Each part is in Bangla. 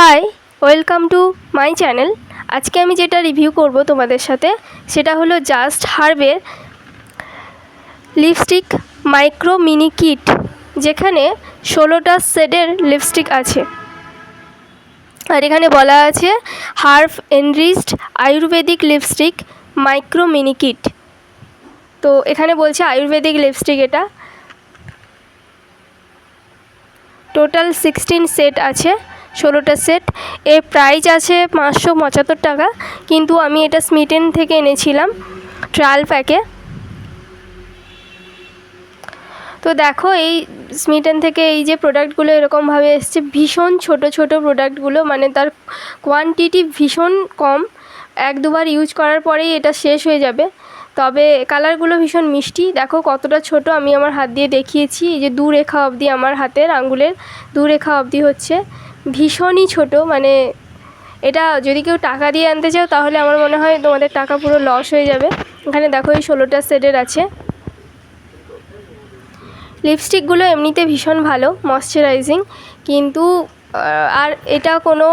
High, welcome to my channel. আজকে আমি যেটা রিভিউ করব তোমাদের সাথে সেটা হলো জাস্ট হার্বের লিপস্টিক মাইক্রো মিনি কিট, যেখানে 16টা শেডের লিপস্টিক আছে। আর এখানে বলা আছে herb enriched Ayurvedic lipstick micro mini kit. তো এখানে বলছে আয়ুর্বেদিক লিপস্টিক, এটা টোটাল 16 সেট আছে, 16টা সেট। এর প্রাইস আছে 575 টাকা, কিন্তু আমি এটা স্মিটেন থেকে এনেছিলাম ট্রায়াল প্যাকে। তো দেখো এই স্মিটেন থেকে এই যে প্রোডাক্টগুলো এরকমভাবে এসছে, ভীষণ ছোট ছোট প্রোডাক্টগুলো, মানে তার কোয়ান্টিটি ভীষণ কম, এক দুবার ইউজ করার পরেই এটা শেষ হয়ে যাবে। তবে কালারগুলো ভীষণ মিষ্টি, দেখো কতটা ছোট, আমি আমার হাত দিয়ে দেখিয়েছি, এই যে দুরেখা অবধি, আমার হাতের আঙ্গুলের দুরেখা অবধি হচ্ছে, ভীষণই ছোট। মানে এটা যদি কেউ টাকা দিয়ে আনতে চাও তাহলে আমার মনে হয় তোমাদের টাকা পুরো লস হয়ে যাবে। এখানে দেখো এই 16টা শেডের আছে। লিপস্টিকগুলো এমনিতে ভীষণ ভালো, ময়শ্চারাইজিং, কিন্তু আর এটা কোনো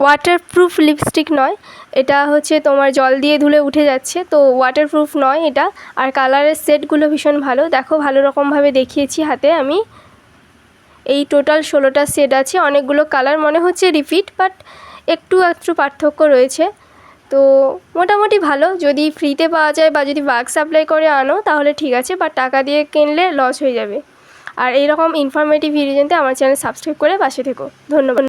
ওয়াটারপ্রুফ লিপস্টিক নয়। এটা হচ্ছে তোমার জল দিয়ে ধুলে উঠে যাচ্ছে, তো ওয়াটারপ্রুফ নয় এটা। আর কালারের সেটগুলো ভীষণ ভালো, দেখো ভালো রকমভাবে দেখিয়েছি হাতে আমি। এই টোটাল 16টা সেট আছে, অনেকগুলো কালার, মনে হচ্ছে রিপিট, বাট একটু পার্থক্য রয়েছে। তো মোটামুটি ভালো, যদি ফ্রিতে পাওয়া যায় বা যদি বাল্ক সাপ্লাই করে আনো তাহলে ঠিক আছে, বা টাকা দিয়ে কিনলে লস হয়ে যাবে। আর এইরকম ইনফরমেটিভ ভিডিও জানতে আমার চ্যানেল সাবস্ক্রাইব করে পাশে থেকো। ধন্যবাদ।